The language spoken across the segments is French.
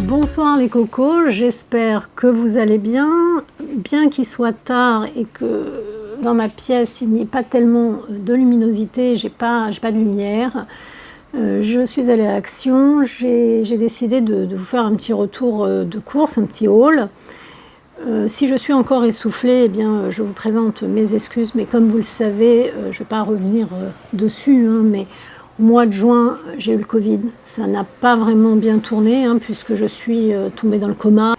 Bonsoir les cocos, j'espère que vous allez bien. Bien qu'il soit tard et que dans ma pièce il n'y ait pas tellement de luminosité, j'ai pas de lumière, je suis allée à Action, j'ai décidé de vous faire un petit retour de course, un petit haul. Si je suis encore essoufflée, eh bien, je vous présente mes excuses, mais comme vous le savez, je ne vais pas revenir dessus, hein, mais au mois de juin, j'ai eu le Covid. Ça n'a pas vraiment bien tourné, hein, puisque je suis tombée dans le coma.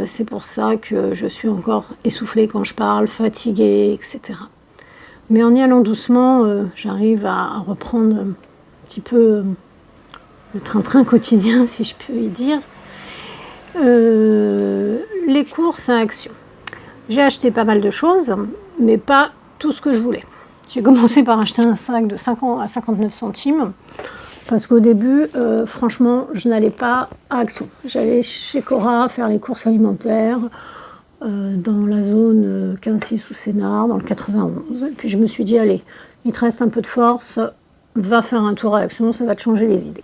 C'est pour ça que je suis encore essoufflée quand je parle, fatiguée, etc. Mais en y allant doucement, j'arrive à reprendre un petit peu le train-train quotidien, si je peux y dire. Les courses à Action. J'ai acheté pas mal de choses, mais pas tout ce que je voulais. J'ai commencé par acheter un sac de 50 à 59 centimes, parce qu'au début, franchement, je n'allais pas à Action. J'allais chez Cora faire les courses alimentaires, dans la zone 15-6 ou Sénart, dans le 91. Et puis je me suis dit, allez, il te reste un peu de force, va faire un tour à Action, ça va te changer les idées.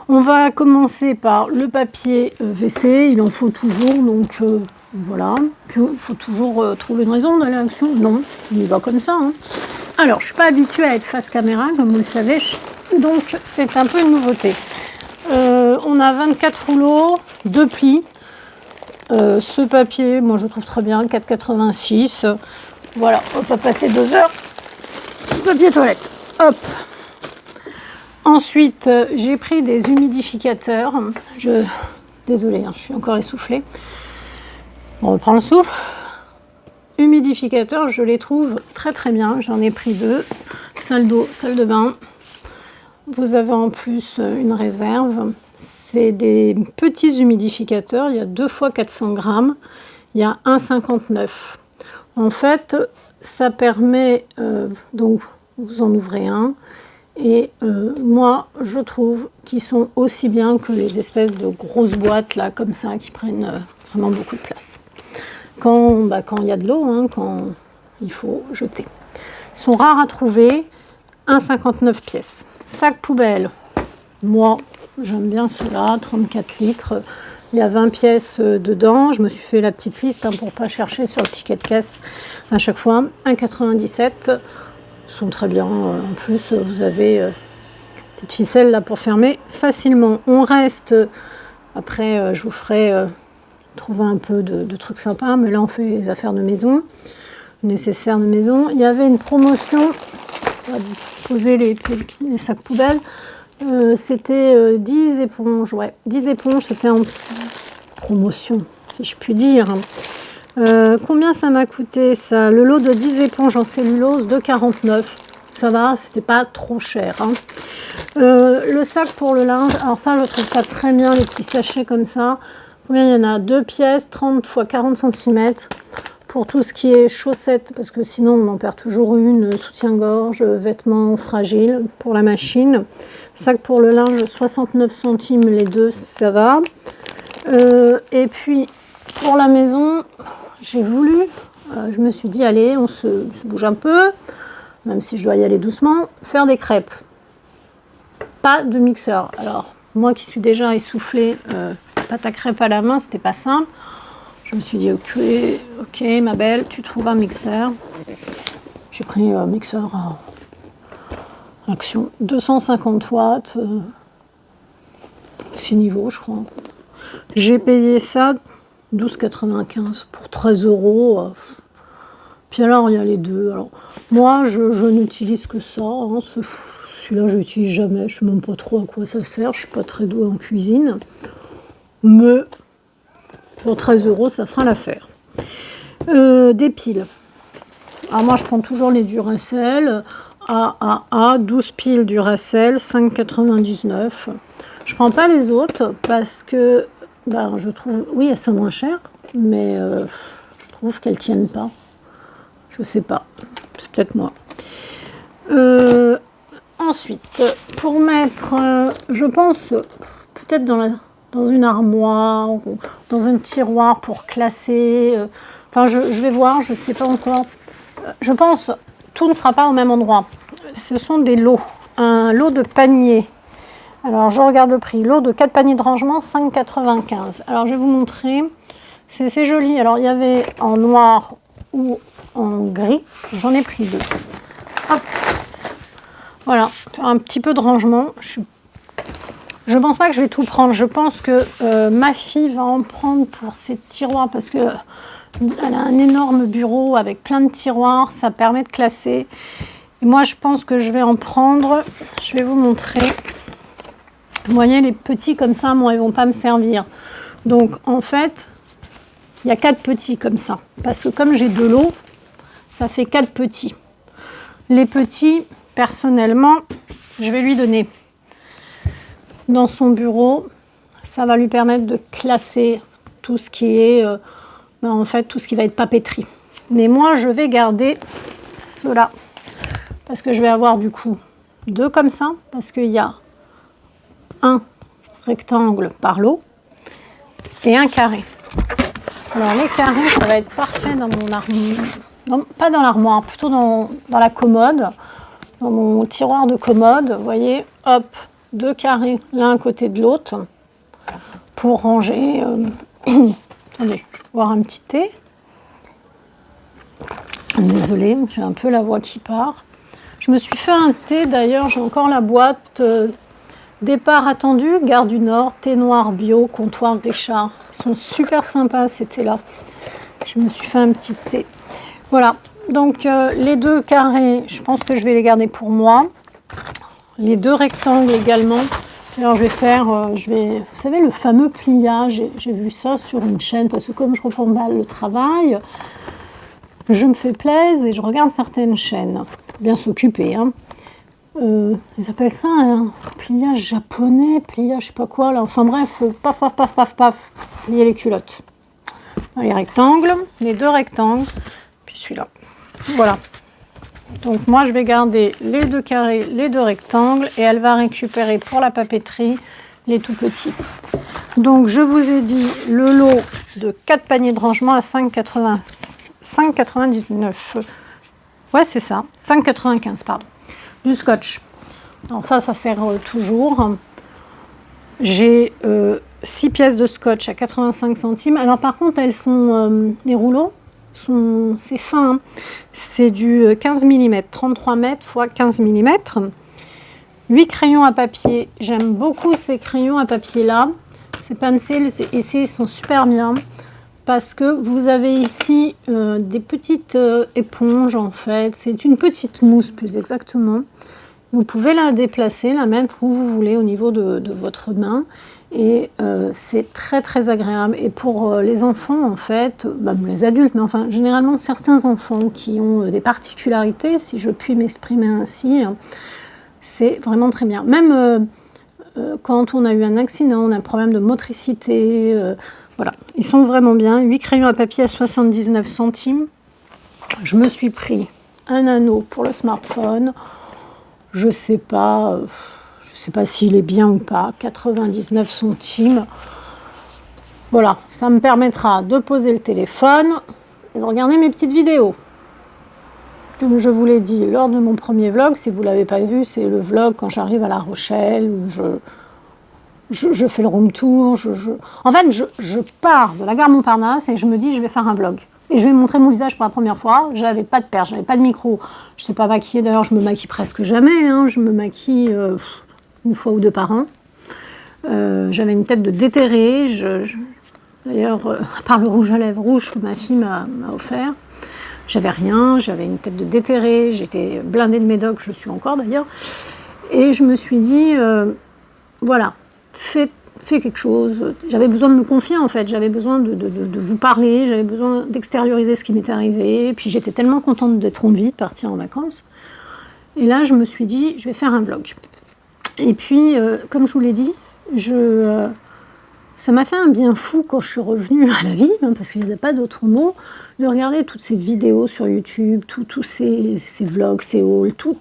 On va commencer par le papier WC, il en faut toujours, donc voilà. Puis il faut toujours trouver une raison d'aller à Action. Non, il y va comme ça. Hein. Alors, je ne suis pas habituée à être face caméra, comme vous le savez, donc c'est un peu une nouveauté. On a 24 rouleaux, 2 plis. Ce papier, moi je trouve très bien, 4,86. Voilà, on va pas passer 2 heures. Papier toilette, hop. Ensuite, j'ai pris des humidificateurs. Désolée, hein, je suis encore essoufflée. On reprend le souffle. Humidificateurs, je les trouve très très bien. J'en ai pris 2. Salle d'eau, salle de bain. Vous avez en plus une réserve. C'est des petits humidificateurs. Il y a 2 fois 400 grammes. Il y a 1,59. En fait, ça permet, donc vous en ouvrez un. Et moi, je trouve qu'ils sont aussi bien que les espèces de grosses boîtes là, comme ça, qui prennent vraiment beaucoup de place. Quand il y a de l'eau, hein, quand il faut jeter. Ils sont rares à trouver, 1,59 pièces. Sac poubelle, moi, j'aime bien ceux-là, 34 litres. Il y a 20 pièces dedans. Je me suis fait la petite liste hein, pour ne pas chercher sur le ticket de caisse à chaque fois. 1,97. Sont très bien. En plus, vous avez une petite ficelle là pour fermer facilement. On reste, après je vous ferai trouver un peu de trucs sympas, mais là on fait les affaires de maison, nécessaires de maison. Il y avait une promotion, on va poser les sacs poubelles, c'était 10 éponges, ouais, 10 éponges, c'était en promotion, si je puis dire. Combien ça m'a coûté ça? Le lot de 10 éponges en cellulose, 2,49. Ça va, c'était pas trop cher. Hein. Le sac pour le linge, alors ça, je trouve ça très bien, les petits sachets comme ça. Combien il y en a? 2 pièces, 30 x 40 cm. Pour tout ce qui est chaussettes, parce que sinon on en perd toujours une, soutien-gorge, vêtements fragiles pour la machine. Sac pour le linge, 69 centimes les deux, ça va. Et puis, pour la maison, j'ai voulu, je me suis dit, allez, on se bouge un peu, même si je dois y aller doucement, faire des crêpes. Pas de mixeur. Alors, moi qui suis déjà essoufflée, pâte à crêpes à la main, c'était pas simple. Je me suis dit, ok, ma belle, tu trouves un mixeur. J'ai pris un mixeur à Action, 250 watts, 6 niveaux, je crois. J'ai payé ça 12,95 pour 13 €. Puis alors, il y a les deux. Alors, moi, je n'utilise que ça. Hein, celui-là, je n'utilise jamais. Je ne sais même pas trop à quoi ça sert. Je ne suis pas très douée en cuisine. Mais pour 13 €, ça fera l'affaire. Des piles. Alors, moi, je prends toujours les Duracell. 12 piles Duracell, 5,99. Je ne prends pas les autres parce que je trouve, oui, elles sont moins chères, mais je trouve qu'elles ne tiennent pas. Je sais pas, c'est peut-être moi. Ensuite, pour mettre, je pense, peut-être dans une armoire, ou dans un tiroir pour classer. Enfin, je vais voir, je ne sais pas encore. Je pense, tout ne sera pas au même endroit. Ce sont des lots. Un lot de panier Alors, je regarde le prix. Lot de 4 paniers de rangement, 5,95. Alors, je vais vous montrer. C'est joli. Alors, il y avait en noir ou en gris. J'en ai pris 2. Hop. Voilà, un petit peu de rangement. Je pense pas que je vais tout prendre. Je pense que ma fille va en prendre pour ses tiroirs parce que elle a un énorme bureau avec plein de tiroirs. Ça permet de classer. Et moi, je pense que je vais en prendre. Je vais vous montrer. Vous voyez, les petits comme ça, moi, ils vont pas me servir. Donc, en fait, il y a 4 petits comme ça. Parce que comme j'ai de l'eau, ça fait 4 petits. Les petits, personnellement, je vais lui donner dans son bureau. Ça va lui permettre de classer tout ce qui est, en fait, tout ce qui va être papeterie. Mais moi, je vais garder cela. Parce que je vais avoir du coup 2 comme ça. Parce qu'il y a un rectangle par lot et un carré. Alors, les carrés, ça va être parfait dans mon armoire. Non, pas dans l'armoire, plutôt dans la commode. Dans mon tiroir de commode, vous voyez, hop, 2 carrés l'un à côté de l'autre pour ranger. Attendez, je vais boire un petit thé. Désolée, j'ai un peu la voix qui part. Je me suis fait un thé, d'ailleurs, j'ai encore la boîte. Départ attendu, Gare du Nord, thé noir bio, comptoir Richard. Ils sont super sympas, ces thés-là. Je me suis fait un petit thé. Voilà, donc les 2 carrés, je pense que je vais les garder pour moi. Les 2 rectangles également. Alors je vais faire, vous savez, le fameux pliage. J'ai vu ça sur une chaîne parce que comme je reprends mal le travail, je me fais plaisir et je regarde certaines chaînes. Bien s'occuper, hein. Ils appellent ça un pliage japonais, pliage je sais pas quoi là. Enfin bref, paf, paf, paf, paf, paf, plier les culottes. Les rectangles, les 2 rectangles, puis celui-là. Voilà. Donc moi je vais garder les 2 carrés, les 2 rectangles et elle va récupérer pour la papeterie les tout petits. Donc je vous ai dit le lot de 4 paniers de rangement à 5,99. Ouais c'est ça, 5,95 pardon. Du scotch. Alors ça sert toujours. J'ai 6 pièces de scotch à 85 centimes. Alors par contre, elles sont, les rouleaux, c'est fin. Hein. C'est du 15 mm, 33 mètres x 15 mm. 8 crayons à papier. J'aime beaucoup ces crayons à papier là. Ces pencils, ils sont super bien. Parce que vous avez ici des petites éponges en fait. C'est une petite mousse plus exactement. Vous pouvez la déplacer, la mettre où vous voulez au niveau de votre main. Et c'est très très agréable. Et pour les enfants en fait, les adultes, mais enfin généralement certains enfants qui ont des particularités, si je puis m'exprimer ainsi, c'est vraiment très bien. Même quand on a eu un accident, on a un problème de motricité, voilà, ils sont vraiment bien. 8 crayons à papier à 79 centimes. Je me suis pris un anneau pour le smartphone. Je sais pas s'il est bien ou pas. 99 centimes. Voilà, ça me permettra de poser le téléphone et de regarder mes petites vidéos. Comme je vous l'ai dit lors de mon premier vlog, si vous ne l'avez pas vu, c'est le vlog quand j'arrive à La Rochelle où je fais le room tour. En fait, je pars de la gare Montparnasse et je me dis je vais faire un vlog. Et je vais montrer mon visage pour la première fois. J'avais pas de perche, j'avais pas de micro. Je ne sais pas maquiller, d'ailleurs je me maquille presque jamais. Hein. Je me maquille 1 fois ou 2 par an. J'avais une tête de déterrée. D'ailleurs, à part le rouge à lèvres rouge que ma fille m'a offert, j'avais rien. J'avais une tête de déterrée. J'étais blindée de médocs, je le suis encore d'ailleurs. Et je me suis dit, voilà, fais quelque chose. J'avais besoin de me confier en fait, j'avais besoin de vous parler, j'avais besoin d'extérioriser ce qui m'était arrivé. Et puis j'étais tellement contente d'être en vie, de partir en vacances. Et là, je me suis dit, je vais faire un vlog. Et puis, comme je vous l'ai dit, ça m'a fait un bien fou quand je suis revenue à la vie, hein, parce qu'il n'y a pas d'autre mot, de regarder toutes ces vidéos sur YouTube, tous ces vlogs, ces hauls, tout,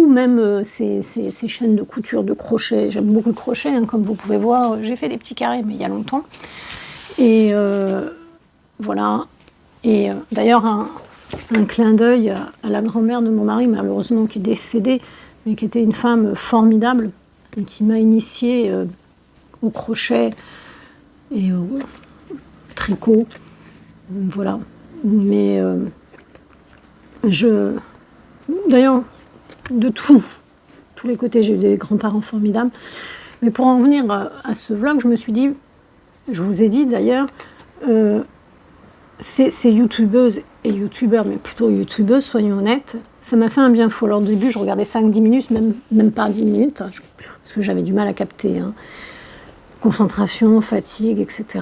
même ces chaînes de couture, de crochet. J'aime beaucoup le crochet, hein, comme vous pouvez voir. J'ai fait des petits carrés, mais il y a longtemps. Et voilà. Et d'ailleurs, un clin d'œil à la grand-mère de mon mari, malheureusement qui est décédée, mais qui était une femme formidable. et qui m'a initiée au crochet et au tricot. Voilà. Mais d'ailleurs, de tous les côtés, j'ai eu des grands-parents formidables. Mais pour en venir à ce vlog, je me suis dit, je vous ai dit d'ailleurs, ces youtubeuses et youtubeurs, mais plutôt youtubeuses, soyons honnêtes, ça m'a fait un bien fou. Alors au début, je regardais 5-10 minutes, même pas 10 minutes, hein, parce que j'avais du mal à capter. Hein. Concentration, fatigue, etc.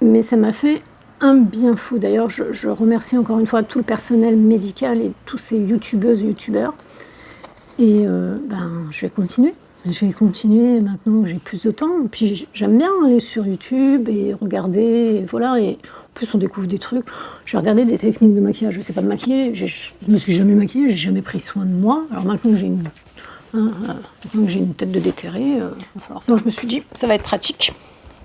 Mais ça m'a fait un bien fou. D'ailleurs, je remercie encore une fois tout le personnel médical et tous ces youtubeuses, youtubeurs. Et je vais continuer. Je vais continuer maintenant que j'ai plus de temps. Puis j'aime bien aller sur YouTube et regarder, et voilà. Et en plus, on découvre des trucs. Je vais regarder des techniques de maquillage. Je ne sais pas me maquiller. Je ne me suis jamais maquillée. J'ai jamais pris soin de moi. Alors maintenant que j'ai une tête de déterré, il va falloir. Donc je me suis dit, ça va être pratique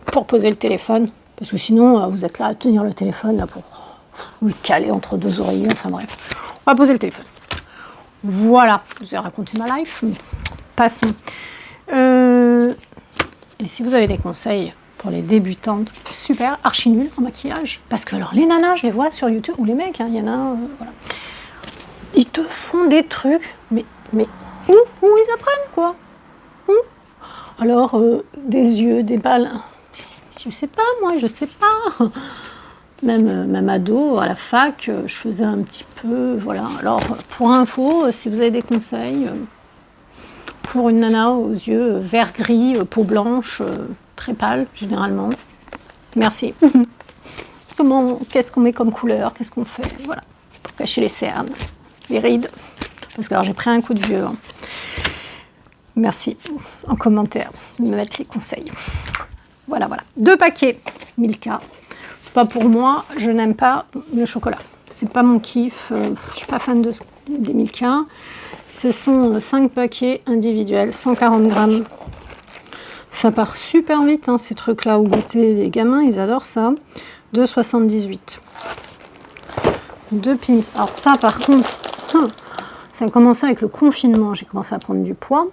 pour poser le téléphone. Parce que sinon, vous êtes là à tenir le téléphone là, pour le caler entre deux oreillers. Enfin bref, on va poser le téléphone. Voilà, je vous ai raconté ma life. Passons. Et si vous avez des conseils pour les débutantes, super, archi nul en maquillage. Parce que alors, les nanas, je les vois sur YouTube, ou les mecs, il y en a, voilà. Ils te font des trucs, mais où ils apprennent, quoi? Où? Alors, des yeux, des balles, je sais pas, moi, je sais pas. Même ado, à la fac, je faisais un petit peu, voilà. Alors, pour info, si vous avez des conseils, pour une nana aux yeux vert-gris, peau blanche, très pâle, généralement, merci. Qu'est-ce qu'on met comme couleur, qu'est-ce qu'on fait, voilà, pour cacher les cernes, les rides, parce que alors, j'ai pris un coup de vieux. Hein. Merci, en commentaire, de me mettre les conseils. Voilà. 2 paquets, Milka. C'est pas pour moi, je n'aime pas le chocolat. C'est pas mon kiff, je suis pas fan des Milka. Ce sont 5 paquets individuels, 140 grammes. Ça part super vite, hein, ces trucs-là, au goûter. Les gamins, ils adorent ça. 2,78. 2 Pims. Alors ça, par contre, ça a commencé avec le confinement. J'ai commencé à prendre du poids.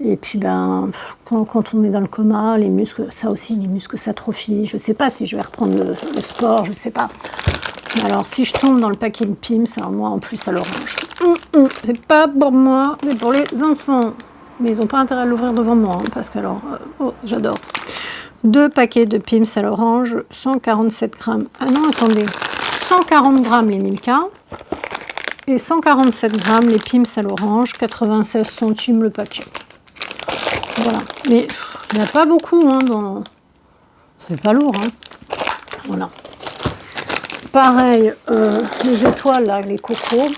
Et puis, quand on est dans le coma, les muscles, ça aussi, les muscles s'atrophient. Je ne sais pas si je vais reprendre le sport, je ne sais pas. Mais alors, si je tombe dans le paquet de Pims, alors moi, en plus, à l'orange. C'est pas pour moi, mais pour les enfants. Mais ils n'ont pas intérêt à l'ouvrir devant moi, hein, parce que alors, j'adore. 2 paquets de Pims à l'orange, 147 grammes. Ah non, attendez. 140 grammes les Milka. Et 147 grammes les Pims à l'orange, 96 centimes le paquet. Voilà, mais il n'y a pas beaucoup, hein, c'est pas lourd, hein. Voilà. Pareil, les étoiles, là, les cocos,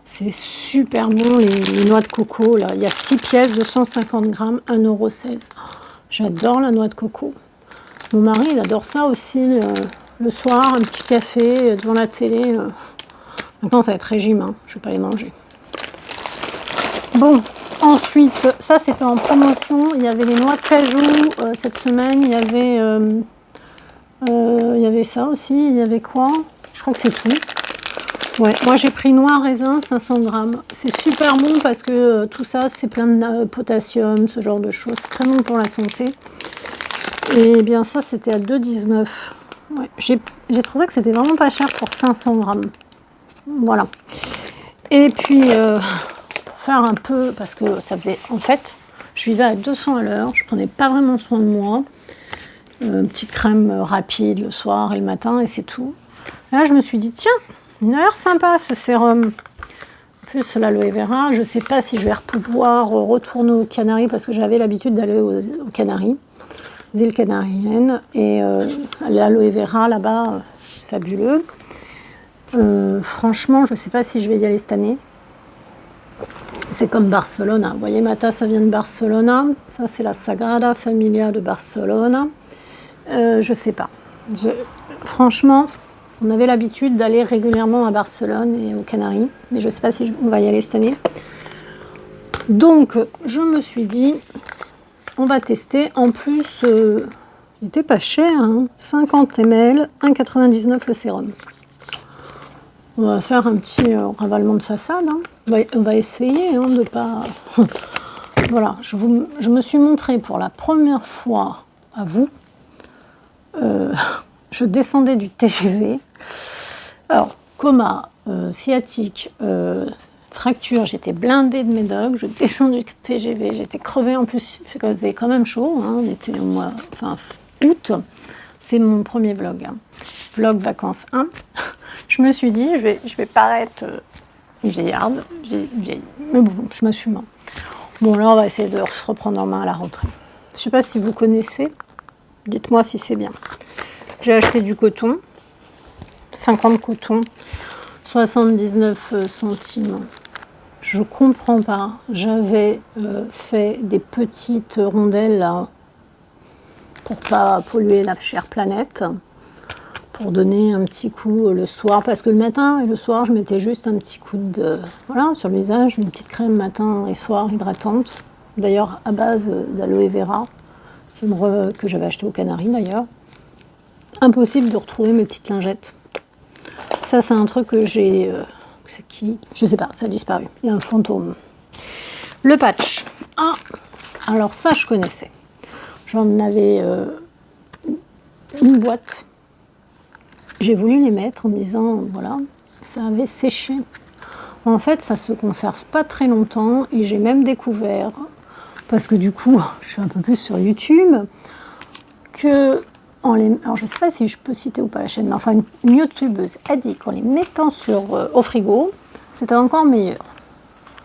c'est super bon, les noix de coco, là. Il y a 6 pièces de 150 grammes, 1,16 €. J'adore la noix de coco. Mon mari, il adore ça aussi, le soir, un petit café devant la télé. Maintenant, ça va être régime, hein. Je ne vais pas les manger. Bon. Ensuite, ça c'était en promotion, il y avait les noix de cajou cette semaine, il y avait ça aussi, il y avait quoi? Je crois que c'est tout. Ouais, moi j'ai pris noix raisin 500 grammes. C'est super bon parce que tout ça c'est plein de potassium, ce genre de choses, c'est très bon pour la santé. Et bien ça c'était à 2,19 €. Ouais, j'ai trouvé que c'était vraiment pas cher pour 500 grammes. Voilà. Et puis... faire un peu, parce que ça faisait, en fait, je vivais à 200 à l'heure, je prenais pas vraiment soin de moi, une petite crème rapide le soir et le matin, et c'est tout. Là, je me suis dit, tiens, il a l'air sympa ce sérum. En plus, l'aloe vera, je sais pas si je vais pouvoir retourner aux Canaries, parce que j'avais l'habitude d'aller aux Canaries, aux îles canariennes, et l'aloe vera, là-bas, c'est fabuleux. Franchement, je sais pas si je vais y aller cette année. C'est comme Barcelone. Vous voyez, ma tasse, ça vient de Barcelone. Ça, c'est la Sagrada Familia de Barcelone. Je sais pas. Franchement, on avait l'habitude d'aller régulièrement à Barcelone et aux Canaries. Mais je sais pas si on va y aller cette année. Donc, je me suis dit, on va tester. En plus, il était pas cher. Hein, 50 ml, 1,99 € le sérum. On va faire un petit ravalement de façade. Hein. On va essayer hein, de pas voilà, je me suis montrée pour la première fois à vous. Je descendais du TGV. Alors, coma, sciatique, fracture, j'étais blindée de médoc, je descends du TGV, j'étais crevée en plus, il faisait quand même chaud, hein, on était au mois, enfin, août, c'est mon premier vlog, hein. Vlog vacances 1. Je me suis dit, je vais paraître vieillarde, vieille, mais bon, je m'assume. Hein. Bon, là, on va essayer de se reprendre en main à la rentrée. Je ne sais pas si vous connaissez, dites-moi si c'est bien. J'ai acheté du coton, 50 cotons, 79 centimes. Je comprends pas. J'avais fait des petites rondelles là, pour pas polluer la chère planète, pour donner un petit coup le soir, parce que le matin et le soir, je mettais juste un petit coup de voilà sur le visage, une petite crème matin et soir hydratante, d'ailleurs à base d'aloe vera, que j'avais acheté aux Canaries d'ailleurs. Impossible de retrouver mes petites lingettes. Ça, c'est un truc que j'ai... c'est qui? Je sais pas, ça a disparu. Il y a un fantôme. Le patch. Ah, alors ça, je connaissais. J'en avais une boîte. J'ai voulu les mettre en me disant, voilà, ça avait séché. En fait, ça se conserve pas très longtemps et j'ai même découvert, parce que du coup, je suis un peu plus sur YouTube, que... alors je ne sais pas si je peux citer ou pas la chaîne, mais enfin une youtubeuse a dit qu'en les mettant au frigo, c'était encore meilleur.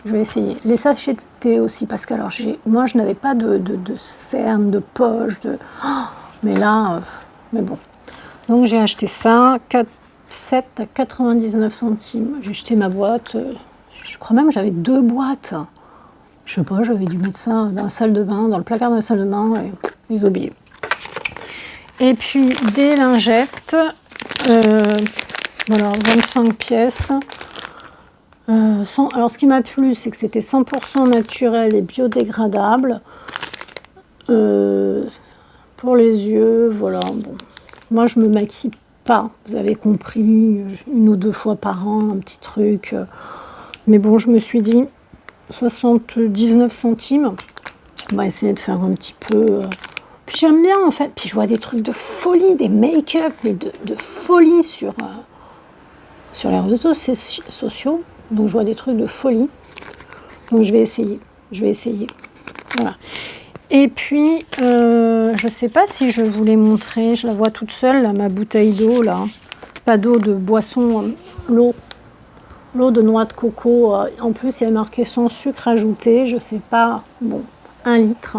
Je vais essayer. Les sachets de thé aussi, parce que alors moi je n'avais pas de cerne, de poche, mais là, mais bon. Donc j'ai acheté ça, 7 à 99 centimes. J'ai acheté ma boîte, je crois même que j'avais 2 boîtes. Je sais pas, j'avais dû mettre ça dans la salle de bain, dans le placard de la salle de bain, et les oubliés. Et puis des lingettes, voilà, 25 pièces. Alors ce qui m'a plu, c'est que c'était 100% naturel et biodégradable. Pour les yeux, voilà. Bon. Moi, je me maquille pas, vous avez compris, 1 ou 2 fois par an, un petit truc. Mais bon, je me suis dit, 79 centimes, on va essayer de faire un petit peu... Puis j'aime bien en fait, puis je vois des trucs de folie, des make-up, mais de folie sur les réseaux sociaux. Donc je vois des trucs de folie. Donc je vais essayer. Voilà. Et puis, je ne sais pas si je vous l'ai montré, je la vois toute seule, là, ma bouteille d'eau, là. Pas d'eau, de boisson, l'eau de noix de coco. En plus, il y a marqué sans sucre ajouté, je ne sais pas, bon, 1 litre.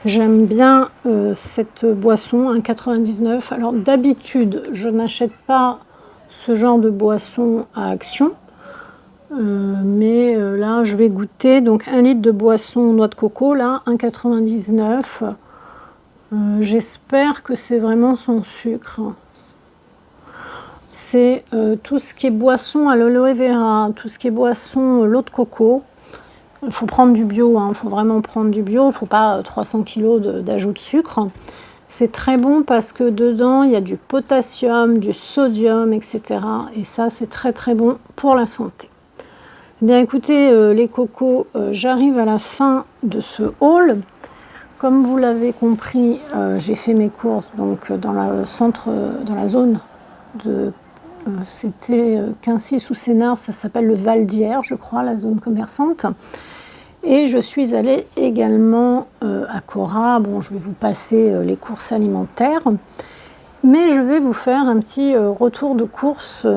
J'aime bien cette boisson, 1,99 €. Alors d'habitude, je n'achète pas ce genre de boisson à Action. Mais là, je vais goûter. Donc 1 litre de boisson noix de coco, là, 1,99 €. J'espère que c'est vraiment sans sucre. C'est tout ce qui est boisson à l'aloe vera, tout ce qui est boisson l'eau de coco. Il faut prendre du bio, il faut vraiment prendre du bio, il ne faut pas 300 kg d'ajout de sucre. C'est très bon parce que dedans, il y a du potassium, du sodium, etc. Et ça, c'est très très bon pour la santé. Eh bien écoutez, les cocos, j'arrive à la fin de ce haul. Comme vous l'avez compris, j'ai fait mes courses donc, dans la zone de... c'était Quincy ou Sénart, ça s'appelle le Val d'Hyères, je crois, la zone commerçante. Et je suis allée également à Cora. Bon, je vais vous passer les courses alimentaires, mais je vais vous faire un petit retour de courses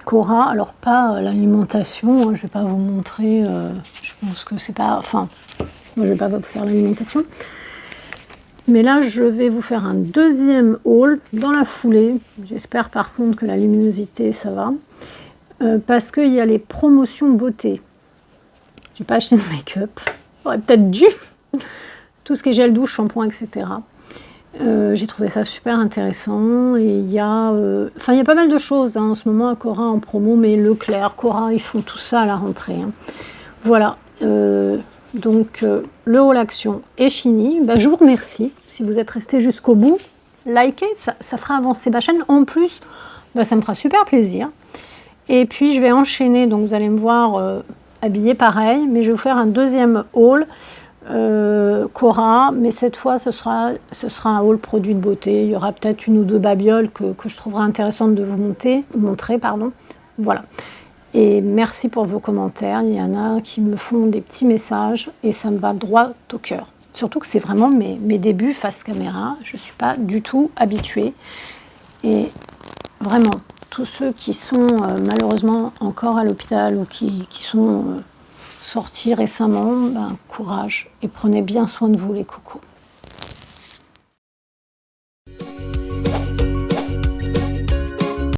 Cora. Alors pas l'alimentation, je ne vais pas vous montrer, je pense que c'est pas... Enfin, moi je ne vais pas vous faire l'alimentation. Mais là, je vais vous faire un deuxième haul dans la foulée. J'espère par contre que la luminosité, ça va. Parce qu'il y a les promotions beauté. J'ai pas acheté de make-up. J'aurais peut-être dû. Tout ce qui est gel douche, shampoing, etc. J'ai trouvé ça super intéressant. Et il y a pas mal de choses en ce moment à Cora en promo. Mais Leclerc, Cora, ils font tout ça à la rentrée. Voilà. Donc, le haul action est fini. Je vous remercie si vous êtes resté jusqu'au bout. Likez, ça fera avancer ma chaîne. En plus, ça me fera super plaisir. Et puis, je vais enchaîner. Donc, vous allez me voir habillée pareil. Mais je vais vous faire un deuxième haul Cora, mais cette fois ce sera un haul produit de beauté. Il y aura peut-être une ou deux babioles que je trouverai intéressantes de vous montrer. Voilà. Et merci pour vos commentaires. Il y en a qui me font des petits messages et ça me va droit au cœur. Surtout que c'est vraiment mes débuts face caméra. Je ne suis pas du tout habituée. Et vraiment, tous ceux qui sont malheureusement encore à l'hôpital ou qui sont sortis récemment, ben, courage et prenez bien soin de vous les cocos.